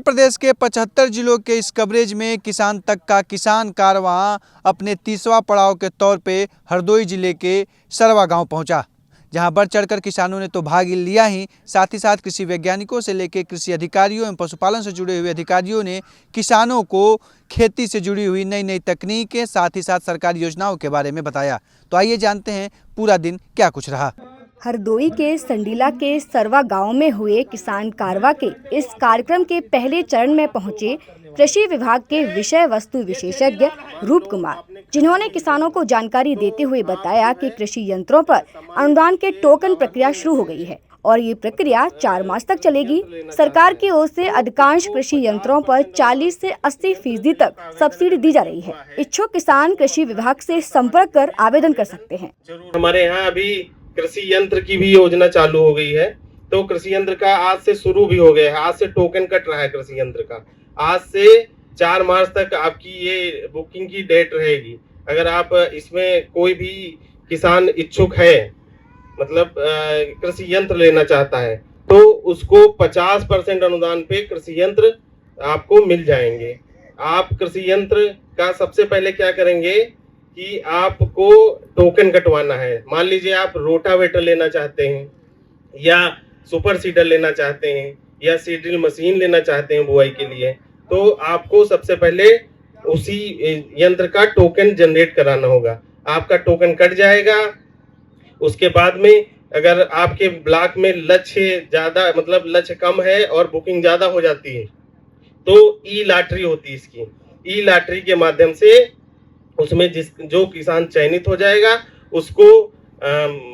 प्रदेश के 75 जिलों के इस कवरेज में किसान तक का किसान कारवां अपने 30वां पड़ाव के तौर पे हरदोई जिले के सरवा गांव पहुंचा, जहां बढ़ चढ़कर किसानों ने तो भाग लिया ही, साथ ही साथ कृषि वैज्ञानिकों से लेकर कृषि अधिकारियों एवं पशुपालन से जुड़े हुए अधिकारियों ने किसानों को खेती से जुड़ी हुई नई नई तकनीकें, साथ ही साथ सरकारी योजनाओं के बारे में बताया। तो आइए जानते हैं पूरा दिन क्या कुछ रहा। हरदोई के संडीला के सरवा गांव में हुए किसान कारवा के इस कार्यक्रम के पहले चरण में पहुंचे कृषि विभाग के विषय वस्तु विशेषज्ञ रूप कुमार, जिन्होंने किसानों को जानकारी देते हुए बताया कि कृषि यंत्रों पर अनुदान के टोकन प्रक्रिया शुरू हो गई है और ये प्रक्रिया 4 मास तक चलेगी। सरकार की ओर से अधिकांश कृषि यंत्रों पर 40 से 80% तक सब्सिडी दी जा रही है। इच्छुक किसान कृषि विभाग से संपर्क कर आवेदन कर सकते हैं। हमारे यहाँ अभी कृषि यंत्र की भी योजना चालू हो गई है, तो कृषि यंत्र का आज से शुरू भी हो गया है। आज से टोकन कट रहा है कृषि यंत्र का। आज से 4 मार्च तक आपकी ये बुकिंग की डेट रहेगी। अगर आप इसमें कोई भी किसान इच्छुक है, मतलब कृषि यंत्र लेना चाहता है, तो उसको 50% अनुदान पे कृषि यंत्र आपको मिल जाएंगे। आप कृषि यंत्र का सबसे पहले क्या करेंगे कि आपको टोकन कटवाना है। मान लीजिए आप रोटावेटर लेना चाहते हैं या सुपर सीडर लेना चाहते हैं या सीड्रिल मशीन लेना चाहते हैं बुआई के लिए, तो आपको सबसे पहले उसी यंत्र का टोकन जनरेट कराना होगा। आपका टोकन कट जाएगा। उसके बाद में अगर आपके ब्लॉक में लक्ष्य ज्यादा, मतलब लक्ष्य कम है और बुकिंग ज्यादा हो जाती है, तो ई लॉटरी होती है। इसकी ई लॉटरी के माध्यम से उसमें जो किसान चयनित हो जाएगा उसको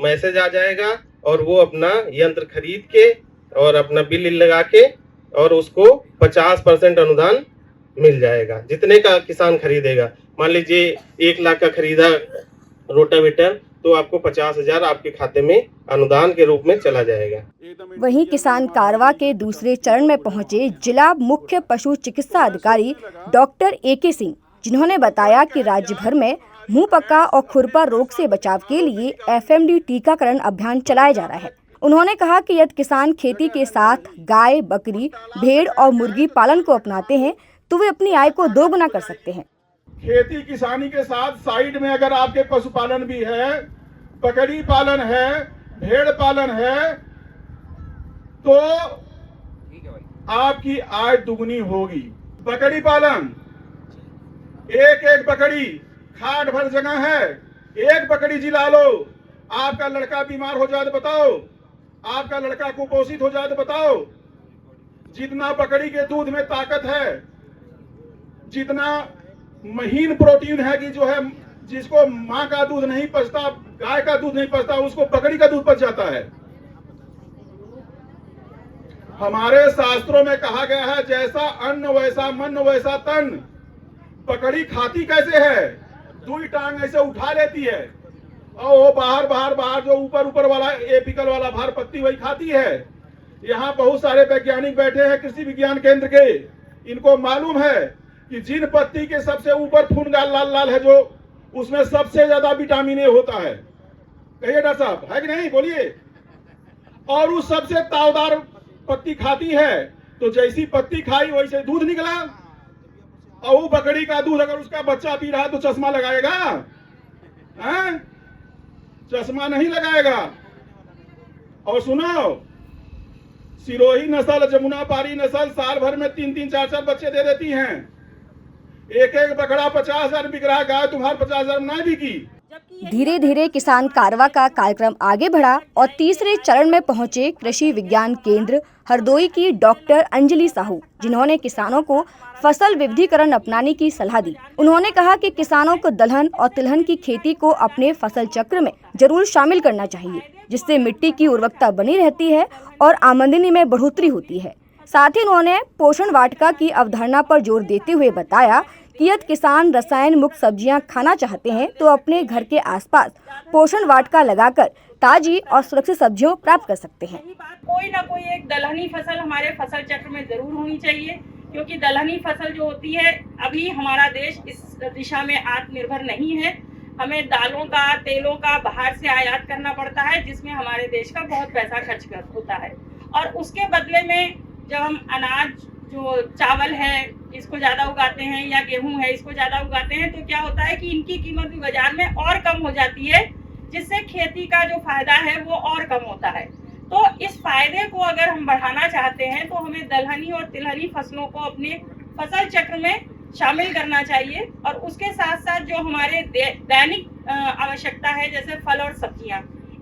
मैसेज आ जाएगा और वो अपना यंत्र खरीद के और अपना बिल लगा के और उसको 50% अनुदान मिल जाएगा। जितने का किसान खरीदेगा, मान लीजिए 1 लाख का खरीदा रोटावेटर, तो आपको 50,000 आपके खाते में अनुदान के रूप में चला जाएगा। वहीं किसान कारवा के दूसरे चरण में पहुंचे जिला मुख्य पशु चिकित्सा अधिकारी डॉक्टर AK सिंह, जिन्होंने बताया कि राज्य भर में मुंह पक्का और खुरपा रोग से बचाव के लिए FMD टीकाकरण अभियान चलाया जा रहा है। उन्होंने कहा कि यदि किसान खेती के साथ गाय, बकरी, भेड़ और मुर्गी पालन को अपनाते हैं तो वे अपनी आय को दोगुना कर सकते हैं। खेती किसानी के साथ साइड में अगर आपके पशुपालन भी है, बकरी पालन है, भेड़ पालन है, तो आपकी आय दुगनी होगी। बकरी पालन, एक बकरी खाट भर जगह है, एक बकरी जिला लो। आपका लड़का बीमार हो जाए तो बताओ, आपका लड़का कुपोषित हो जाए तो बताओ। जितना बकरी के दूध में ताकत है, जितना महीन प्रोटीन है कि जो है, जिसको माँ का दूध नहीं पचता, गाय का दूध नहीं पचता, उसको बकरी का दूध पच जाता है। हमारे शास्त्रों में कहा गया है, जैसा अन्न वैसा मन वैसा तन। बकरी खाती कैसे है? 2 टांग ऐसे उठा लेती है और वो बाहर जो ऊपर वाला एपिकल वाला भार पत्ती वही खाती है। यहाँ बहुत सारे वैज्ञानिक बैठे हैं कृषि विज्ञान केंद्र के, इनको मालूम है कि जिन पत्ती के सबसे ऊपर फून लाल है, जो उसमें सबसे ज्यादा विटामिन ए होता है। कहिए डॉक्टर साहब, है कि नहीं? बोलिए। और उस सबसे तावदार पत्ती खाती है, तो जैसी पत्ती खाई वैसे दूध निकला। और वो बकरी का दूध अगर उसका बच्चा पी रहा तो चश्मा लगाएगा? हैं? चश्मा नहीं लगाएगा। और सुनो, सिरोही नस्ल, जमुना पारी नस्ल साल भर में 3-3, 4-4 बच्चे दे देती हैं। एक बकरा 50,000 बिक रहा, गाय तुम्हारे 50,000 नहीं बिकी। धीरे धीरे किसान कारवा का कार्यक्रम आगे बढ़ा और तीसरे चरण में पहुंचे कृषि विज्ञान केंद्र हरदोई की डॉक्टर अंजलि साहू, जिन्होंने किसानों को फसल विविधीकरण अपनाने की सलाह दी। उन्होंने कहा कि किसानों को दलहन और तिलहन की खेती को अपने फसल चक्र में जरूर शामिल करना चाहिए, जिससे मिट्टी की उर्वरकता बनी रहती है और आमदनी में बढ़ोतरी होती है। साथ ही उन्होंने पोषण वाटिका की अवधारणा पर जोर देते हुए बताया कि यदि किसान रसायन मुक्त सब्जियां खाना चाहते हैं तो अपने घर के आसपास पोषण वाटिका लगाकर ताजी और सुरक्षित सब्जियों प्राप्त कर सकते हैं। कोई ना कोई एक दलहनी फसल हमारे फसल चक्र में जरूर होनी चाहिए, क्योंकि दलहनी फसल जो होती है, अभी हमारा देश इस दिशा में आत्मनिर्भर नहीं है। हमें दालों का, तेलों का बाहर से आयात करना पड़ता है, जिसमें हमारे देश का बहुत पैसा खर्च होता है। और उसके बदले में जब हम अनाज जो चावल है इसको ज़्यादा उगाते हैं या गेहूं है इसको ज़्यादा उगाते हैं, तो क्या होता है कि इनकी कीमत भी बाजार में और कम हो जाती है, जिससे खेती का जो फायदा है वो और कम होता है। तो इस फायदे को अगर हम बढ़ाना चाहते हैं तो हमें दलहनी और तिलहनी फसलों को अपने फसल चक्र में शामिल करना चाहिए, और उसके साथ साथ जो हमारे दैनिक आवश्यकता है जैसे फल और सब्जियां,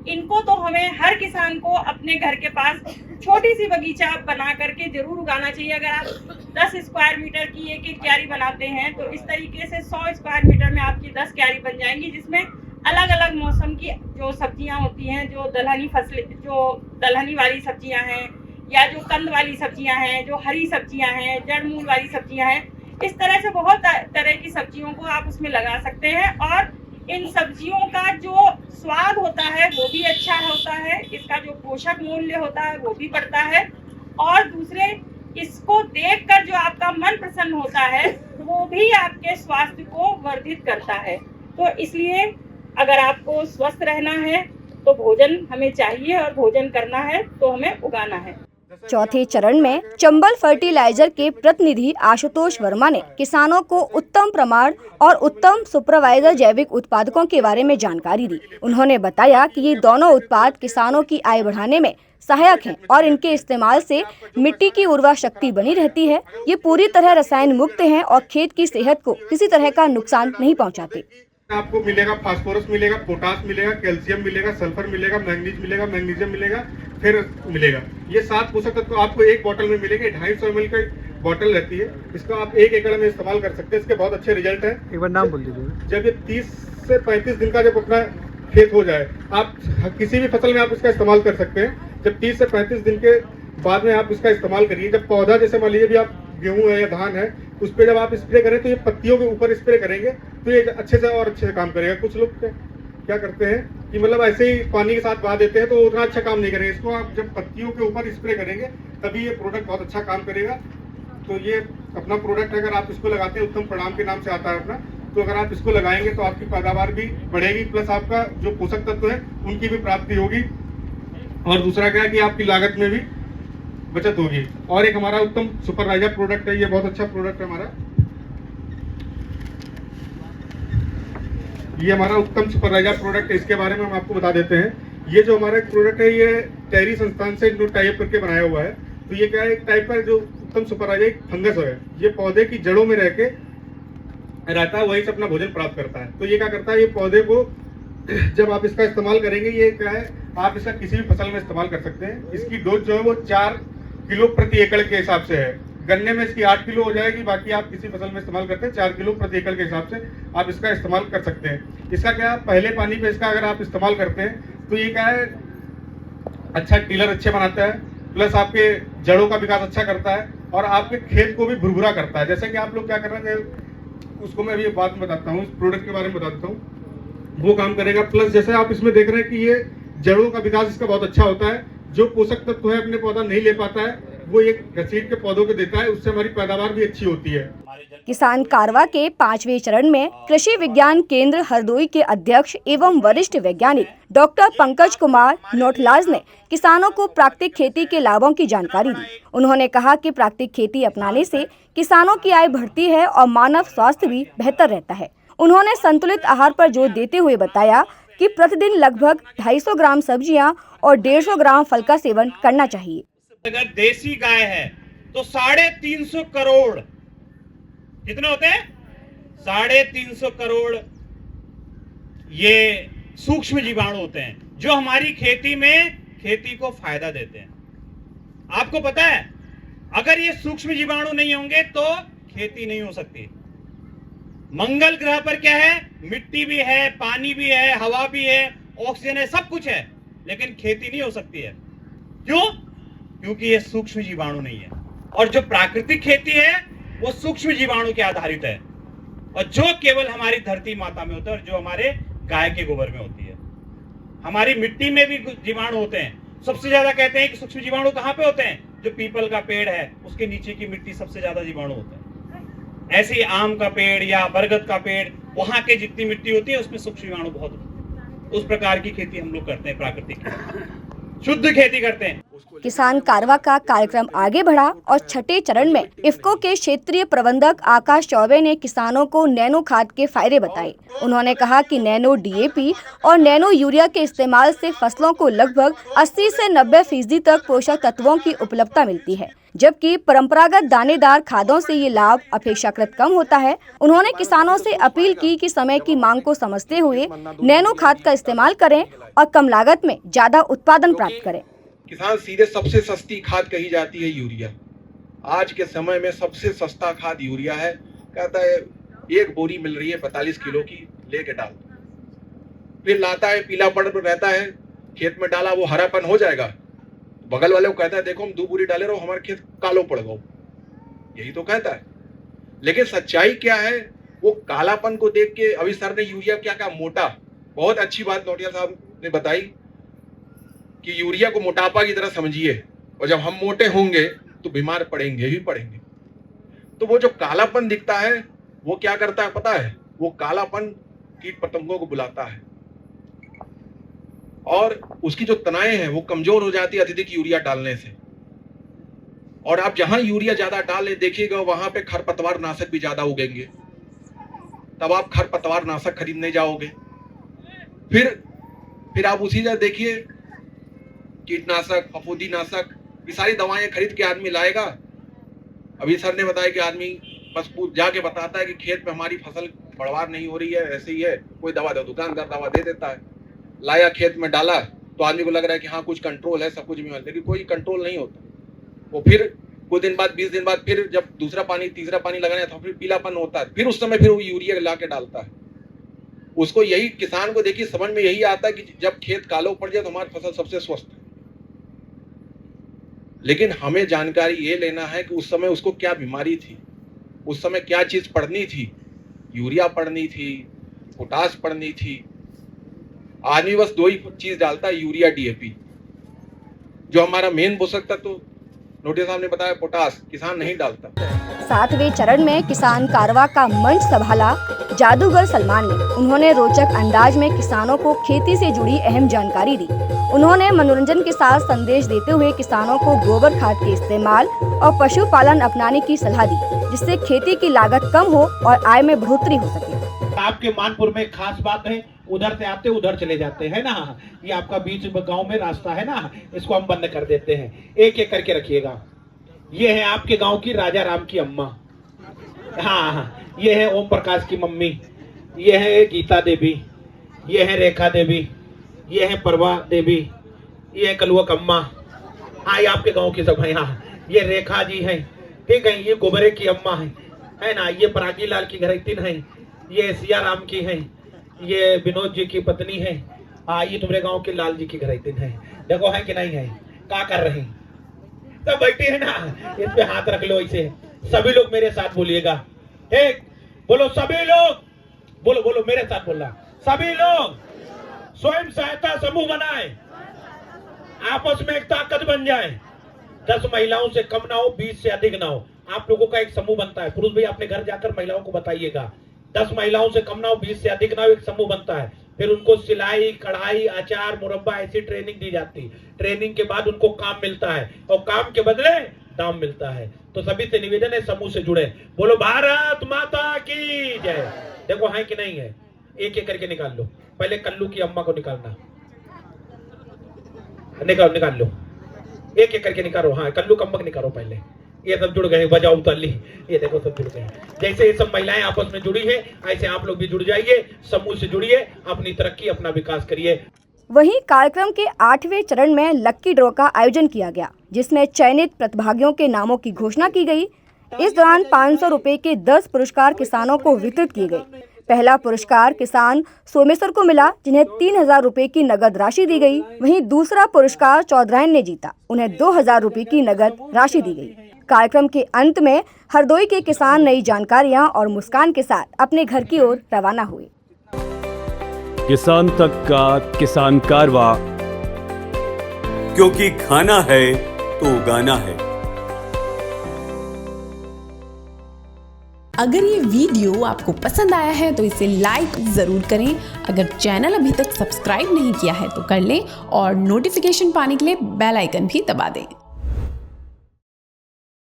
इनको तो हमें हर किसान को अपने घर के पास छोटी सी बगीचा बना करके जरूर उगाना चाहिए। अगर आप 10 स्क्वायर मीटर की एक एक क्यारी बनाते हैं तो इस तरीके से 100 स्क्वायर मीटर में आपकी 10 क्यारी बन जाएंगी, जिसमें अलग अलग मौसम की जो सब्जियां होती हैं, जो दलहनी फसलें, जो दलहनी वाली सब्जियां हैं या जो कंद वाली सब्जियां हैं, जो हरी सब्जियां हैं, जड़ मूल वाली सब्जियां हैं, इस तरह से बहुत तरह की सब्जियों को आप उसमें लगा सकते हैं। और इन सब्जियों का जो स्वाद होता है वो भी अच्छा होता है, इसका जो पोषक मूल्य होता है वो भी बढ़ता है, और दूसरे इसको देखकर जो आपका मन प्रसन्न होता है वो भी आपके स्वास्थ्य को वर्धित करता है। तो इसलिए अगर आपको स्वस्थ रहना है तो भोजन हमें चाहिए, और भोजन करना है तो हमें उगाना है। चौथे चरण में चंबल फर्टिलाइजर के प्रतिनिधि आशुतोष वर्मा ने किसानों को उत्तम प्रमाण और उत्तम सुपरवाइजर जैविक उत्पादकों के बारे में जानकारी दी। उन्होंने बताया कि ये दोनों उत्पाद किसानों की आय बढ़ाने में सहायक हैं और इनके इस्तेमाल से मिट्टी की उर्वरा शक्ति बनी रहती है। ये पूरी तरह रसायन मुक्त हैं और खेत की सेहत को किसी तरह का नुकसान नहीं पहुँचाते। आपको मिलेगा फास्फोरस मिलेगा, पोटास मिलेगा, कैल्शियम मिलेगा, सल्फर मिलेगा, मैंगनीज मिलेगा, मैग्नीशियम मिलेगा, फिर मिलेगा। ये 7 पोषक तत्व आपको एक बोतल में मिलेंगे। 250 ml की बोतल रहती है, इसका आप 1 एकड़ में इस्तेमाल कर सकते हैं। इसके बहुत अच्छे रिजल्ट है। एक बार नाम बोल दीजिए। जब ये 30 से 35 दिन का जब अपना खेत हो जाए, आप किसी भी फसल में आप इसका इस्तेमाल कर सकते हैं। जब 30 से 35 दिन के बाद में आप इसका इस्तेमाल करिए। जब पौधा जैसे मान लीजिए भी आप गेहूं है या धान है, उस पर जब आप स्प्रे करें तो ये पत्तियों के ऊपर स्प्रे करेंगे तो ये अच्छे से और अच्छे से काम करेगा। कुछ लोग क्या करते हैं कि मतलब ऐसे ही पानी के साथ बहा देते हैं तो उतना अच्छा काम नहीं करेगा। इसको आप जब पत्तियों के ऊपर स्प्रे करेंगे तभी ये प्रोडक्ट बहुत अच्छा काम करेगा। तो ये अपना प्रोडक्ट अगर आप इसको लगाते हैं, उत्तम प्रणाम के नाम से आता है अपना, तो अगर आप इसको लगाएंगे तो आपकी पैदावार भी बढ़ेगी, प्लस आपका जो पोषक तत्व है उनकी भी प्राप्ति होगी, और दूसरा क्या है कि आपकी लागत में भी बचत होगी। और एक हमारा उत्तम सुपरवाइजर प्रोडक्ट है, ये बहुत अच्छा प्रोडक्ट है हमारा। ये हमारा उत्तम सुपरवाइजर प्रोडक्ट है, इसके बारे में हम आपको बता देते हैं। ये जो हमारा प्रोडक्ट है ये टेरी संस्थान से टाइप करके बनाया हुआ है। तो ये क्या है, एक टाइप का जो उत्तम सुपरवाइजर एक फंगस है, ये पौधे की जड़ों में रह के रहता है, वहीं से अपना भोजन प्राप्त करता है। तो ये क्या करता है, ये पौधे को जब आप इसका इस्तेमाल करेंगे, ये क्या है, आप इसका किसी भी फसल में इस्तेमाल कर सकते हैं। इसकी डोज जो है वो 4 किलो प्रति एकड़ के हिसाब से है। गन्ने में इसकी 8 किलो हो जाएगी, बाकी आप किसी फसल में इस्तेमाल करते हैं 4 किलो प्रति एकड़ के हिसाब से आप इसका इस्तेमाल कर सकते हैं। इसका क्या, पहले पानी पे इसका अगर आप इस्तेमाल करते हैं तो ये क्या है, अच्छा टिलर अच्छे बनाता है, प्लस आपके जड़ों का विकास अच्छा करता है, और आपके खेत को भी भुरभुरा करता है। जैसे कि आप लोग क्या कर रहे हैं उसको मैं अभी बाद में बताता हूँ, इस प्रोडक्ट के बारे में बताता हूँ, वो काम करेगा। प्लस जैसे आप इसमें देख रहे हैं कि ये जड़ों का विकास इसका बहुत अच्छा होता है। जो पोषक तत्व है अपने पौधा नहीं ले पाता है वो एक घसीट के पौधों को देता है, उससे हमारी पैदावार भी अच्छी होती है। किसान कारवा के 5वें चरण में कृषि विज्ञान केंद्र हरदोई के अध्यक्ष एवं वरिष्ठ वैज्ञानिक डॉक्टर पंकज कुमार नोटलाज ने किसानों को प्राकृतिक खेती के लाभों की जानकारी दी। उन्होंने कहा कि प्राकृतिक खेती अपनाने से किसानों की आय बढ़ती है और मानव स्वास्थ्य भी बेहतर रहता है। उन्होंने संतुलित आहार पर जोर देते हुए बताया कि प्रतिदिन लगभग 250 ग्राम सब्जियां और 150 ग्राम फल का सेवन करना चाहिए। अगर देसी गाय है तो 350 करोड़, कितने होते हैं, 350 करोड़ ये सूक्ष्म जीवाणु होते हैं जो हमारी खेती में खेती को फायदा देते हैं। आपको पता है अगर ये सूक्ष्म जीवाणु नहीं होंगे तो खेती नहीं हो सकती। मंगल ग्रह पर क्या है, मिट्टी भी है, पानी भी है, हवा भी है, ऑक्सीजन है, सब कुछ है, लेकिन खेती नहीं हो सकती है। क्यों? क्योंकि ये सूक्ष्म जीवाणु नहीं है। और जो प्राकृतिक खेती है वो सूक्ष्म जीवाणु के आधारित है, और जो केवल हमारी धरती माता में होता है और जो हमारे गाय के गोबर में होती है। हमारी मिट्टी में भी जीवाणु होते हैं। सबसे ज्यादा कहते हैं कि सूक्ष्म जीवाणु कहाँ पे होते हैं, जो पीपल का पेड़ है उसके नीचे की मिट्टी सबसे ज्यादा जीवाणु होते हैं। ऐसे ही आम का पेड़ या बरगद का पेड़, वहां के जितनी मिट्टी होती है उसमें सूक्ष्म जीवाणु बहुत होते हैं। उस प्रकार की खेती हम लोग करते हैं, प्राकृतिक। शुद्ध खेती करते हैं। किसान कारवा का कार्यक्रम आगे बढ़ा और छठे चरण में इफ्को के क्षेत्रीय प्रबंधक आकाश चौबे ने किसानों को नैनो खाद के फायदे बताए। उन्होंने कहा कि नैनो डीएपी और नैनो यूरिया के इस्तेमाल से फसलों को लगभग 80 से 90% तक पोषक तत्वों की उपलब्धता मिलती है, जबकि परंपरागत दानेदार खादों से ये लाभ अपेक्षाकृत कम होता है। उन्होंने किसानों से अपील की कि समय की मांग को समझते हुए नैनो खाद का इस्तेमाल करें और कम लागत में ज्यादा उत्पादन प्राप्त करें। किसान सीधे सबसे सस्ती खाद कही जाती है यूरिया। आज के समय में सबसे सस्ता खाद यूरिया है। कहता है एक बोरी मिल रही है 45 किलो की, लेके डाल, फिर लाता है, पीला पड़ रहता है, खेत में डाला वो हरापन हो जाएगा, बगल वाले को कहता है देखो हम 2 बोरी डाले रहो, हमारे खेत कालो पड़ गो, यही तो कहता है। लेकिन सच्चाई क्या है, वो कालापन को देख के अभी सर ने यूरिया क्या कहा, मोटा। बहुत अच्छी बात नोटिया साहब ने बताई कि यूरिया को मोटापा की तरह समझिए, और जब हम मोटे होंगे तो बीमार पड़ेंगे ही पड़ेंगे। तो वो जो कालापन दिखता है वो क्या करता है पता है, वो कालापन कीट पतंगों को बुलाता है और उसकी जो तनाएं हैं वो कमजोर हो जाती है अत्यधिक यूरिया डालने से। और आप जहां यूरिया ज्यादा डालें देखिएगा वहां पे खरपतवार नाशक भी ज्यादा उगेंगे, तब आप खरपतवार नाशक खरीदने जाओगे। फिर आप उसी जगह देखिए कीटनाशक, फफूंदीनाशक, ये सारी दवाएं खरीद के आदमी लाएगा। अभी सर ने बताया कि आदमी बस जाके बताता है कि खेत में हमारी फसल बढ़वार नहीं हो रही है, ऐसे ही है, कोई दवा दो, दुकानदार दवा दे देता है, लाया खेत में डाला तो आदमी को लग रहा है कि हाँ कुछ कंट्रोल है, सब कुछ भी, लेकिन कोई कंट्रोल नहीं होता। वो फिर कुछ दिन बाद, 20 दिन बाद, फिर जब दूसरा पानी तीसरा पानी लगाने तो फिर पीलापन होता है, फिर उस समय फिर वो यूरिया ला के डालता है। उसको यही किसान को देखिए समझ में यही आता है कि जब खेत कालो पड़ जाए तो हमारी फसल सबसे स्वस्थ है। लेकिन हमें जानकारी ये लेना है कि उस समय उसको क्या बीमारी थी, उस समय क्या चीज पड़नी थी, यूरिया पड़नी थी, पोटास पड़नी थी। आदमी बस 2 ही चीज डालता है, यूरिया, डीएपी, जो हमारा मेन पोषक तत्व तो नोटिया साहब ने बताया पोटास, किसान नहीं डालता। 7वें चरण में किसान कारवा का मंच संभाला जादूगर सलमान ने। उन्होंने रोचक अंदाज में किसानों को खेती से जुड़ी अहम जानकारी दी। उन्होंने मनोरंजन के साथ संदेश देते हुए किसानों को गोबर खाद के इस्तेमाल और पशुपालन अपनाने की सलाह दी, जिससे खेती की लागत कम हो और आय में बढ़ोतरी हो सके। आपके मानपुर में खास बात है, उधर से आते उधर चले जाते हैं ना, ये आपका बीच गांव में रास्ता है ना, इसको हम बंद कर देते हैं। एक एक करके रखिएगा। ये है आपके गांव की राजा राम की अम्मा, हाँ, ये है ओम प्रकाश की मम्मी, ये है गीता देवी, ये है रेखा देवी, ये है परवा देवी, ये है कलुआ अम्मा, हाँ ये आपके गांव की सब है। हाँ ये रेखा जी हैं, ठीक है, ये गोबरे की अम्मा है ना, ये परागी लाल की घरैतिन है, ये सिया राम की है, ये विनोद जी की पत्नी है, हाँ ये तुम्हारे गांव के लाल जी की घरैतिन है। देखो है कि नहीं है, क्या कर रहे हैं, सब बैठे हैं ना, इस पे हाथ रख लो ऐसे। सभी लोग मेरे साथ बोलिएगा, एक बोलो सभी लोग, बोलो बोलो मेरे साथ बोलना, सभी लोग स्वयं सहायता समूह बनाए, आपस में एक ताकत बन जाए। 10 महिलाओं से कम ना हो, 20 से अधिक ना हो, आप लोगों का एक समूह बनता है। पुरुष भी अपने घर जाकर महिलाओं को बताइएगा, 10 महिलाओं से कम ना हो, 20 से अधिक ना हो, एक समूह बनता है। फिर उनको सिलाई, कढ़ाई, अचार, मुरब्बा ऐसी ट्रेनिंग दी जाती। ट्रेनिंग के बाद उनको काम मिलता है और काम के बदले दाम मिलता है। तो सभी से निवेदन है समूह से जुड़े, बोलो भारत माता की जय। देखो है कि नहीं है, एक एक करके निकाल लो। पहले कल्लू की अम्मा को निकालना, निकाल लो, एक एक करके निकालो। हाँ कल्लू कम्बक निकालो पहले, ये सब जुड़ गए, बजाओ उताली, ये देखो सब जुड़ गए। जैसे ये सब महिलाएं आपस में जुड़ी है, ऐसे आप लोग भी जुड़ जाइए, समूह से जुड़िए, अपनी तरक्की, अपना विकास करिए। वहीं कार्यक्रम के 8वें चरण में लक्की ड्रॉ का आयोजन किया गया, जिसमें चयनित प्रतिभागियों के नामों की घोषणा की गई। इस दौरान 500 रुपए के 10 पुरस्कार किसानों को वितरित किए गए। पहला पुरस्कार किसान सोमेश्वर को मिला, जिन्हें 3000 रुपए की नगद राशि दी गई। वहीं दूसरा पुरस्कार चौधरायन ने जीता, उन्हें 2000 रुपए की नगद राशि दी गई। कार्यक्रम के अंत में हरदोई के किसान नई जानकारियां और मुस्कान के साथ अपने घर की ओर रवाना हुए। किसान तक का किसान कारवा, क्योंकि खाना है तो उगाना है। अगर ये वीडियो आपको पसंद आया है तो इसे लाइक ज़रूर करें। अगर चैनल अभी तक सब्सक्राइब नहीं किया है तो कर लें और नोटिफिकेशन पाने के लिए बेल आइकन भी दबा दें।